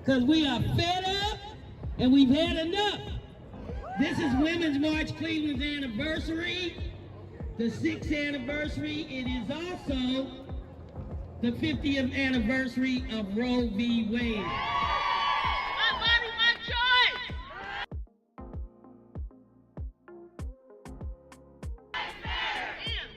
because we are fed up and we've had enough. This is Women's March Cleveland's anniversary, the 6th anniversary. It is also the 50th anniversary of Roe v. Wade. My body, my choice!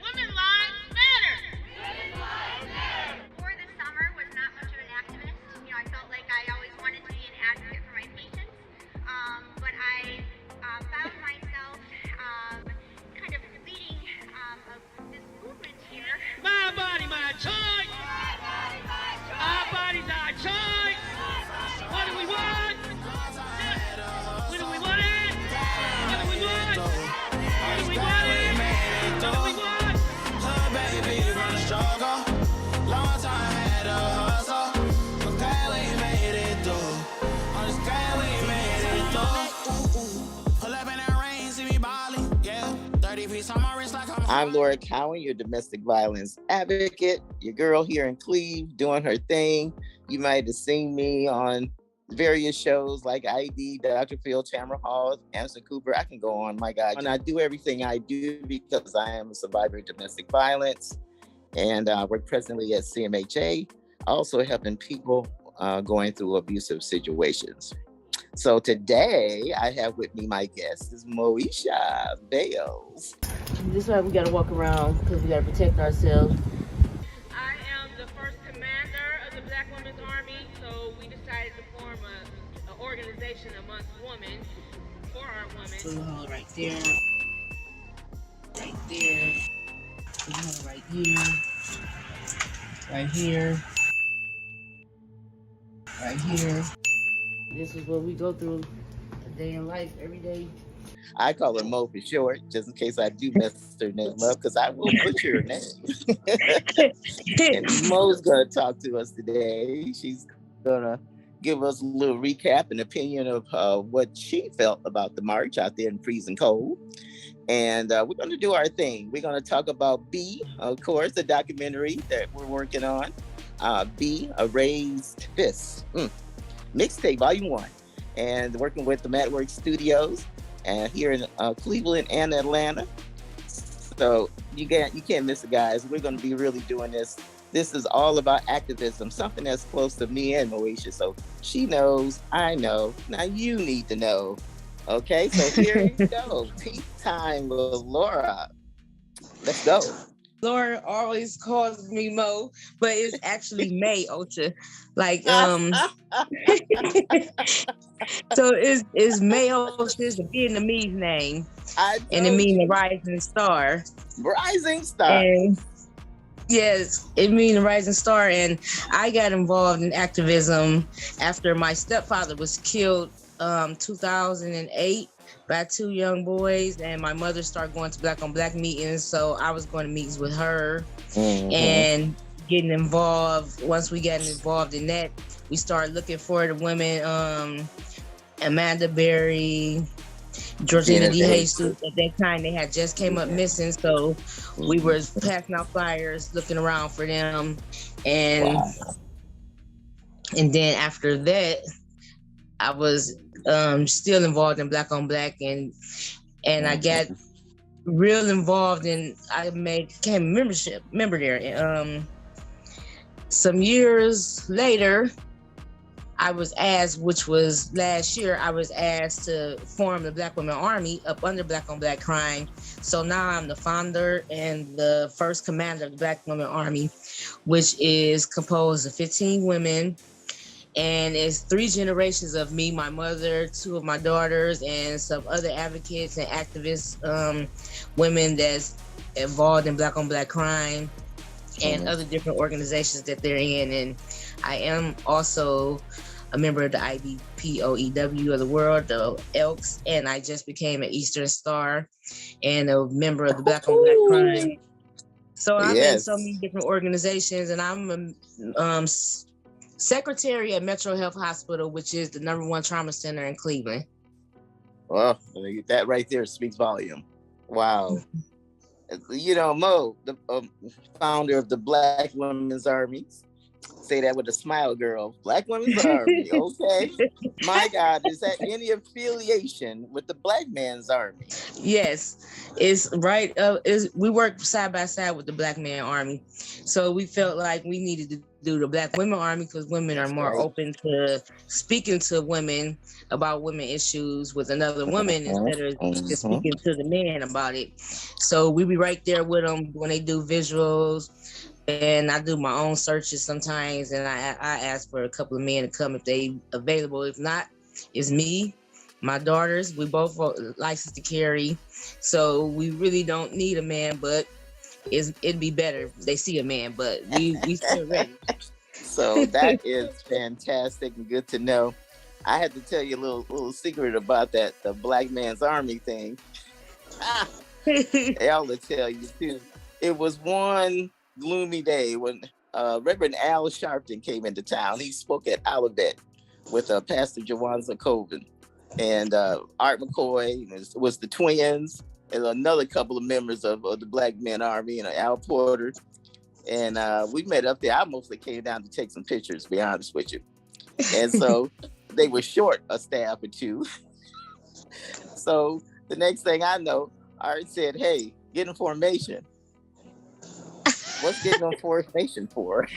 Women lives matter! Women's lives matter! Before this summer was not much of an activist. You know, I felt like I always wanted to be an advocate for my patients. But I found myself kind of leading this movement here. My body, my choice! Our bodies, our choice! What do we want? When do we want it? What do we want? When do we want it? What do we want? Her baby from the struggle. Long time had to hustle. But glad we made it through. I'm just glad we made it through. Pull up in that rain, see me ballin'. Yeah, 30 piece on my wrist like I'm Laura Cowan, your domestic violence advocate, your girl here in Cleve doing her thing. You might have seen me on various shows like ID, Dr. Phil, Tamara Hall, Anderson Cooper. I can go on, my God. And I do everything I do because I am a survivor of domestic violence and work presently at CMHA, also helping people going through abusive situations. So today I have with me my guest is Maosha Vales. This is why we gotta walk around because we gotta protect ourselves. I am the first commander of the Black Women's Army, so we decided to form an organization amongst women for our women. So hold right there, right there, hold right here, right here, right here. This is what we go through a day in life, every day. I call her Mo for short, just in case I do mess her name up, because I will butcher her name. And Mo's going to talk to us today. She's going to give us a little recap and opinion of what she felt about the march out there in freezing cold. And we're going to do our thing. We're going to talk about B, of course, the documentary that we're working on. B, A Raised Fist. Mixtape Volume 1. And working with the Madwork Studios. And here in Cleveland and Atlanta. So you can't miss it, guys. We're going to be really doing this. This is all about activism, something that's close to me and Moasha. So she knows, I know. Now you need to know. Okay, so here you go. Tea time with Laura. Let's go. Laura always calls me Mo, but it's actually Maosha. Like, so it's Maosha is the Vietnamese name, and it means the rising star. Rising star. And yes, it means the rising star. And I got involved in activism after my stepfather was killed 2008 by 2 young boys, and my mother started going to Black on Black meetings, so I was going to meetings with her and getting involved. Once we got involved in that, we started looking for the women, Amanda Berry, Georgina D. Jesus. At that time, they had just came up missing, so we were passing out flyers, looking around for them, and and then after that, I was still involved in Black on Black, and I got real involved in. I became a member there. Some years later, I was asked, which was last year, I was asked to form the Black Women Army up under Black on Black crime. So now I'm the founder and the first commander of the Black Women Army, which is composed of 15 women. And it's 3 generations of me, my mother, 2 of my daughters, and some other advocates and activists, women that's involved in Black on Black crime and other different organizations that they're in. And I am also a member of the IBPOEW of the world, the Elks, and I just became an Eastern Star and a member of the Black on Black crime. So I'm in so many different organizations, and I'm a secretary at Metro Health Hospital, which is the #1 trauma center in Cleveland. Well, that right there speaks volume. Wow. You know, Mo, the founder of the Black Women's Army, Say that with a smile, girl. Black Women's Army. Okay. My God, is that any affiliation with the Black Man's Army? Yes, it's right. We work side by side with the Black Man Army, so we felt like we needed to do the Black Women Army because women are That's more right. open to speaking to women about women issues with another woman instead of just speaking to the man about it. So we be right there with them when they do visuals, and I do my own searches sometimes, and I ask for a couple of men to come if they available. If not, it's me. My daughters, we both licensed to carry, so we really don't need a man, but it'd be better if they see a man, but we still ready. So that is fantastic and good to know. I had to tell you a little secret about that, the Black Man's Army thing. Al will tell you too. It was one gloomy day when Reverend Al Sharpton came into town. He spoke at Olivet with Pastor Jawanza Cowan. And Art McCoy was the twins, and another couple of members of the Black Men Army, and Al Porter. And we met up there. I mostly came down to take some pictures, to be honest with you. And so they were short a staff or two. So the next thing I know, Art said, "Hey, get in formation." What's getting in formation for?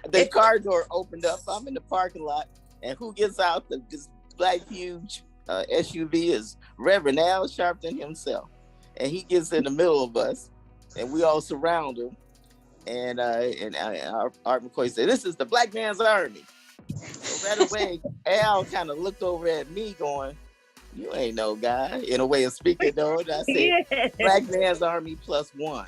The car door opened up. I'm in the parking lot, and who gets out? This black huge SUV is Reverend Al Sharpton himself, and he gets in the middle of us, and we all surround him. And Art McCoy said, "This is the Black Man's Army." So right away, Al kind of looked over at me, going, "You ain't no guy," in a way of speaking, though. And I said, "Black Man's Army plus one."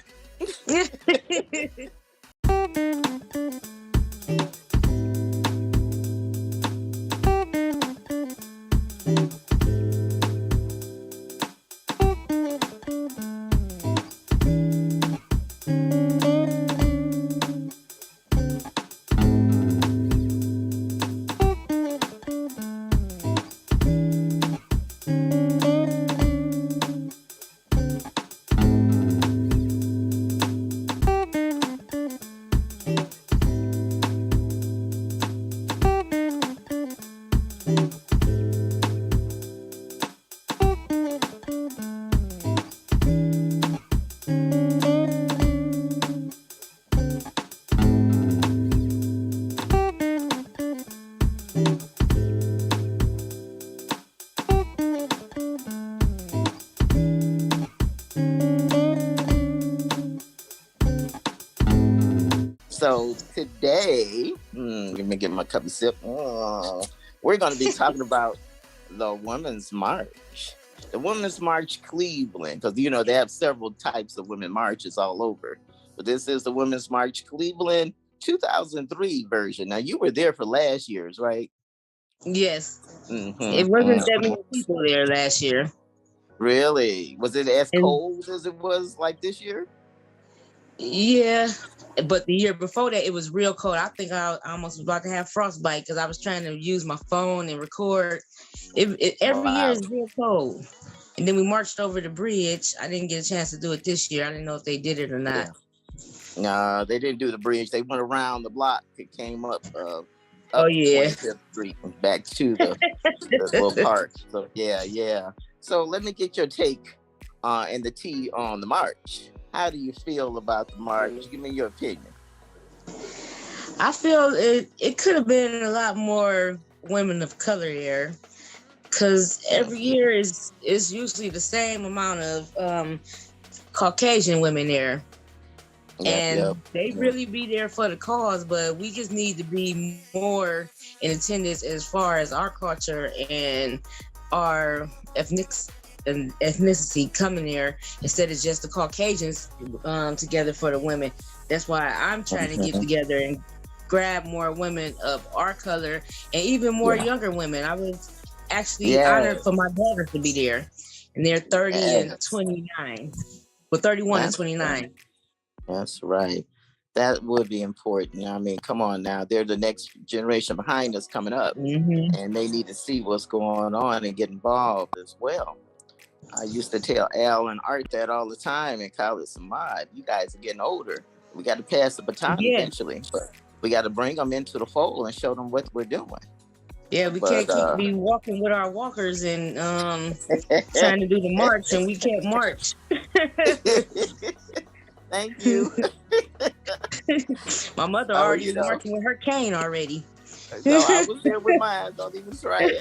So today, let me get my cup of sip. We're going to be talking about the Women's March. The Women's March Cleveland, because, you know, they have several types of women marches all over. But this is the Women's March Cleveland 2003 version. Now, you were there for last year's, right? Yes. It wasn't that many people there last year. Really? Was it as cold as it was like this year? Yeah, but the year before that, it was real cold. I think I almost was about to have frostbite because I was trying to use my phone and record. Every year is real cold. And then we marched over the bridge. I didn't get a chance to do it this year. I didn't know if they did it or not. Yeah. No, they didn't do the bridge. They went around the block. It came up 25th Street and back to the little park. So yeah. So let me get your take and the tea on the march. How do you feel about the march? Give me your opinion. I feel it could have been a lot more women of color there, because every year is usually the same amount of Caucasian women there. They really be there for the cause, but we just need to be more in attendance as far as our culture and our ethnicity coming there instead of just the Caucasians together for the women. That's why I'm trying to get together and grab more women of our color and even more younger women. I was actually honored for my daughters to be there, and they're 30 and 29. Well, 31 and 29. That's right. That would be important. I mean, come on now. They're the next generation behind us coming up, and they need to see what's going on and get involved as well. I used to tell Al and Art that all the time in college. You guys are getting older. We got to pass the baton Yeah. eventually, but we got to bring them into the fold and show them what we're doing. Yeah, we But can't be walking with our walkers and trying to do the march, and we can't march. Thank you. My mother Oh, already you know. marching with her cane already. So I was there with mine. Don't even try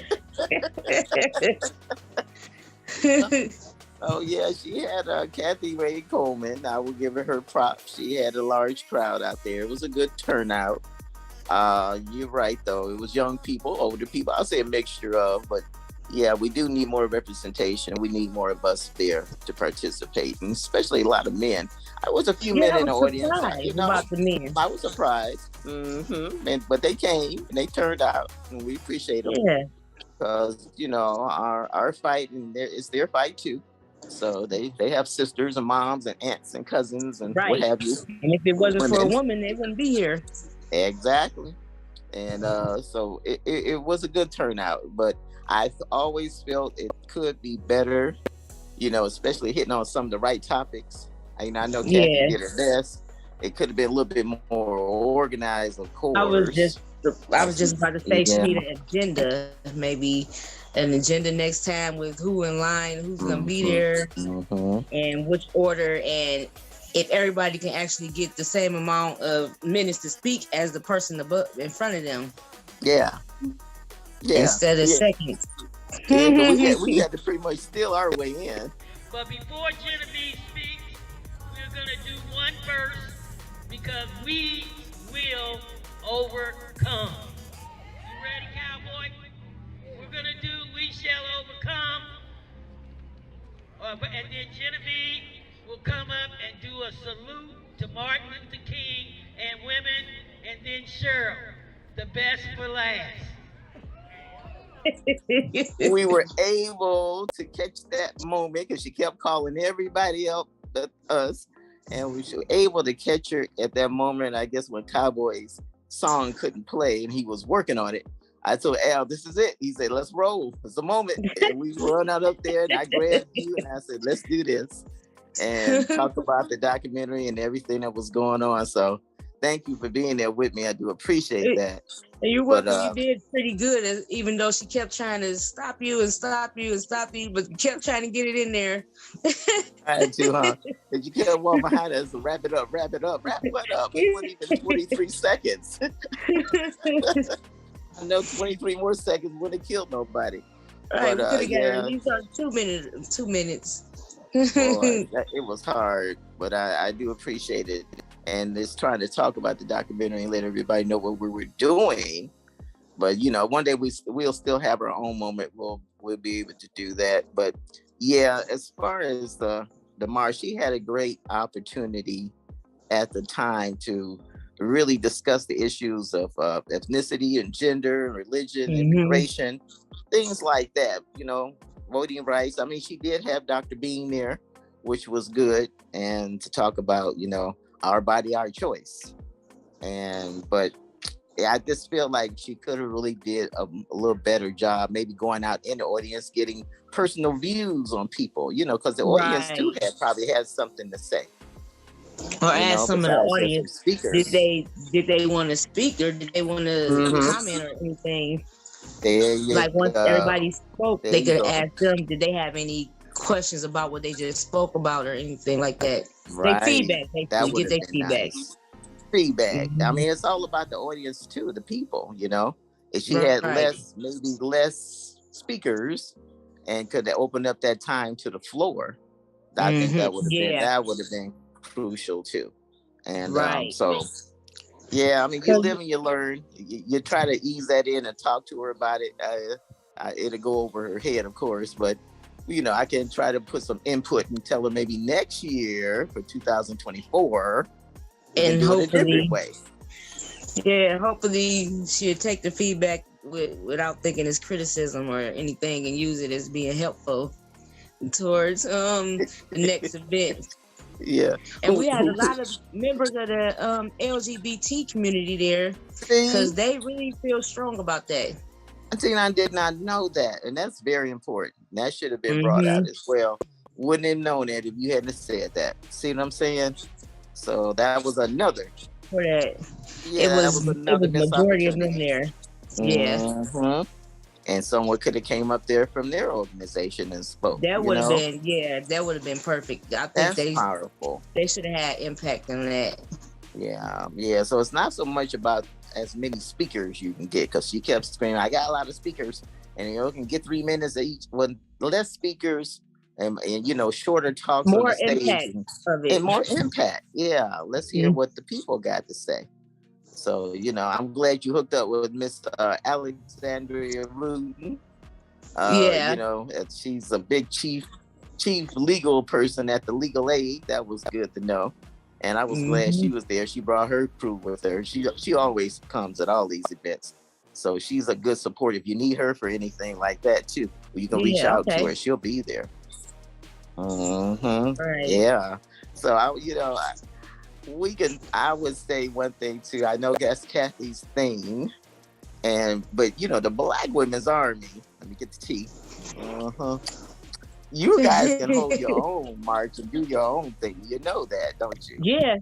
it. Oh yeah, she had Kathy Ray Coleman. I will give her props. She had a large crowd out there. It was a good turnout. You're right though. It was young people, older people. I'll say a mixture of, but yeah, we do need more representation. We need more of us there to participate, and especially a lot of men. I was a few men in the audience. About the men. I was surprised. But they came and they turned out, and we appreciate them. Yeah. Because our fight, and it's their fight too. So they have sisters and moms and aunts and cousins and what have you. And if it wasn't for a woman, they wouldn't be here. Exactly. And so it was a good turnout, but I always felt it could be better, especially hitting on some of the right topics. I know Kathy did her best. It could have been a little bit more organized, of course. I was just about to say she need an agenda, maybe an agenda next time with who in line, who's gonna be there, and which order, and if everybody can actually get the same amount of minutes to speak as the person above in front of them. Yeah. Instead of seconds. Yeah, we had to pretty much steal our way in. But before Genevieve speaks, we're gonna do one verse because we will overcome. You ready, cowboy? We're gonna do We Shall Overcome. And then Genevieve will come up and do a salute to Martin Luther King and women, and then Cheryl, the best for last. We were able to catch that moment because she kept calling everybody up but us, and we were able to catch her at that moment. I guess when Cowboy's song couldn't play and he was working on it, I told Al, "This is it." He said, "Let's roll. It's a moment." And we run out up there, and I grabbed you and I said, "Let's do this," and talk about the documentary and everything that was going on. So thank you for being there with me. I do appreciate that. You're welcome. You did pretty good, even though she kept trying to stop you, but you kept trying to get it in there. I had to, huh? Because you kept walking behind us and wrap it up. It wasn't even 23 seconds. I know 23 more seconds wouldn't have killed nobody. Right, we could have got at least 2 minutes. Boy, it was hard, but I do appreciate it. And it's trying to talk about the documentary and let everybody know what we were doing. But one day we'll still have our own moment. We'll be able to do that. But yeah, as far as the march, she had a great opportunity at the time to really discuss the issues of ethnicity and gender and religion, immigration, things like that. Voting rights. I mean, she did have Dr. Bean there, which was good, and to talk about our body, our choice. But I just feel like she could have really did a little better job, maybe going out in the audience, getting personal views on people, because the audience too probably has something to say. Or ask some of the audience, did they want to speak or did they want to comment or anything? Like once everybody spoke, they could ask them, did they have any questions about what they just spoke about or anything like that? Right. Their feedback. They get their feedback. Nice. Feedback. I mean, it's all about the audience too, the people, If she had less speakers and could have opened up that time to the floor, I think that would have been crucial too. And so yeah, I mean, you live and you learn. You try to ease that in and talk to her about it. It'll go over her head, of course, but I can try to put some input and tell her maybe next year for 2024, and hopefully, hopefully she'll take the feedback without thinking it's criticism or anything, and use it as being helpful towards the next event. Yeah, and we had a lot of members of the LGBT community there because they really feel strong about that. I did not know that, and that's very important. That should have been brought out as well. Wouldn't have known it if you hadn't said that. See what I'm saying? So that was another. For that, Yeah, that was it another was missed majority of them opportunity. there. Yeah, And someone could have came up there from their organization and spoke. that You would have know, been that would have been perfect. I think that's powerful. they should have had impact on that. Yeah. So it's not so much about as many speakers you can get, because she kept screaming, "I got a lot of speakers, and you can get 3 minutes each." When less speakers and shorter talks on the More stage impact of it. and more impact. Yeah, let's hear what the people got to say. So I'm glad you hooked up with Miss Alexandria Rudin. Yeah. She's a big chief legal person at the Legal Aid. That was good to know. And I was glad she was there. She brought her crew with her. She always comes at all these events. So she's a good support. If you need her for anything like that too, you can reach out to her. She'll be there. Right. Yeah. So I would say one thing too. I know that's Kathy's thing. But the Black Women's Army, let me get the tea. You guys can hold your own march and do your own thing. You know that, don't you? Yeah.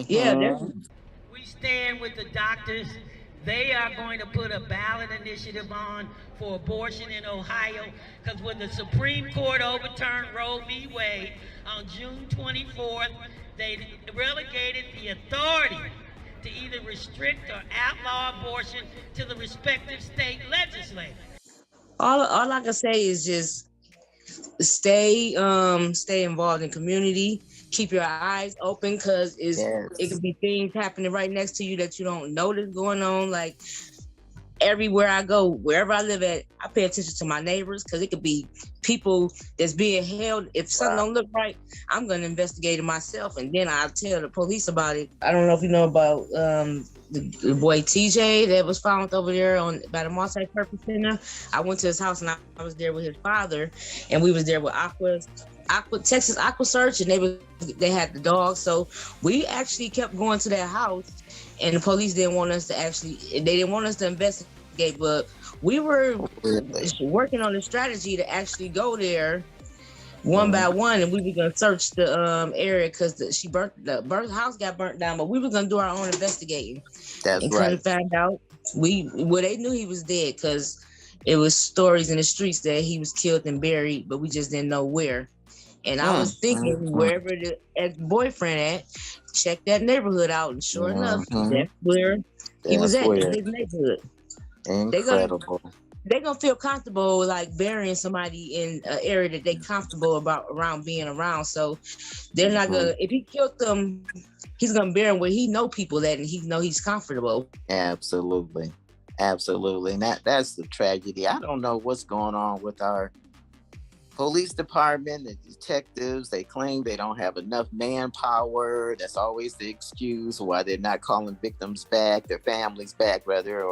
Yeah, definitely. We stand with the doctors. They are going to put a ballot initiative on for abortion in Ohio, because when the Supreme Court overturned Roe v. Wade on June 24th, they relegated the authority to either restrict or outlaw abortion to the respective state legislatures. All I can say is just stay involved in community. Keep your eyes open, because it could be things happening right next to you that you don't know that's going on. Like everywhere I go, wherever I live at, I pay attention to my neighbors, because it could be people that's being held. If something don't look right, I'm going to investigate it myself, and then I'll tell the police about it. I don't know if you know about the boy TJ that was found over there by the Maosha Purpose Center. I went to his house and I was there with his father, and we was there with Texas Aqua Search, and they had the dog. So we actually kept going to that house, and the police didn't want us to investigate, but we were working on a strategy to actually go there one by one, and we were gonna search the area, because the house got burnt down, but we were gonna do our own investigating. That's and right. And found out they knew he was dead, because it was stories in the streets that he was killed and buried, but we just didn't know where. And I was thinking, wherever the ex-boyfriend at, check that neighborhood out, and sure enough, that's where he was at, in his neighborhood. Incredible. They're gonna feel comfortable like burying somebody in an area that they're comfortable around being around. So they're not gonna, if he killed them, he's gonna bury him where he know people at, and he know he's comfortable. Absolutely. And that's the tragedy. I don't know what's going on with our police department, the detectives. They claim they don't have enough manpower. That's always the excuse why they're not calling victims back, their families back rather,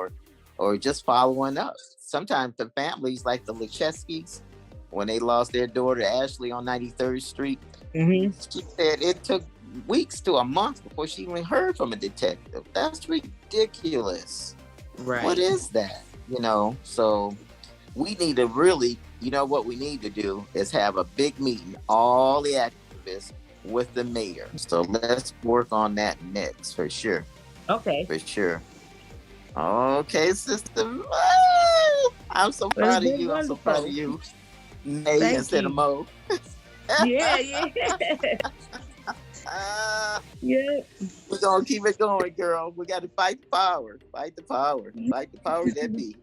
or just following up. Sometimes the families, like the Lecheskis, when they lost their daughter Ashley on 93rd Street, she said it took weeks to a month before she even heard from a detective. That's ridiculous. Right. What is that? So we need to really, what we need to do is have a big meeting, all the activists with the mayor. So let's work on that next, for sure. Okay. For sure. Okay, sister. I'm so proud of you. I'm so proud of you. Nay instead of Mo. Yeah. Yeah. We're gonna keep it going, girl. We gotta fight the power. Fight the power that be.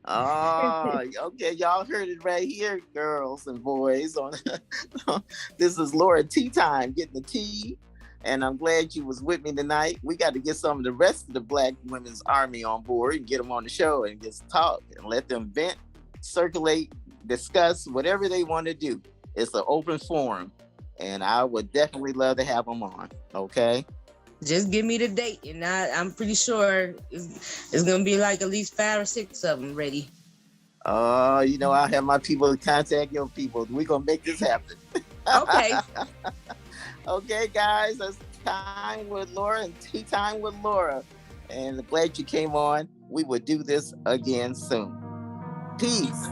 Oh, okay. Y'all heard it right here, girls and boys. This is Laura Tea Time, getting the tea. And I'm glad you was with me tonight. We got to get some of the rest of the Black Women's Army on board and get them on the show and just talk and let them vent, circulate, discuss whatever they want to do. It's an open forum, and I would definitely love to have them on. Okay. Just give me the date, and I'm pretty sure it's gonna be like at least 5 or 6 of them ready. I'll have my people contact your people. We're gonna make this happen. Okay. Okay, guys, that's Time with Laura and Tea Time with Laura. And glad you came on. We will do this again soon. Peace.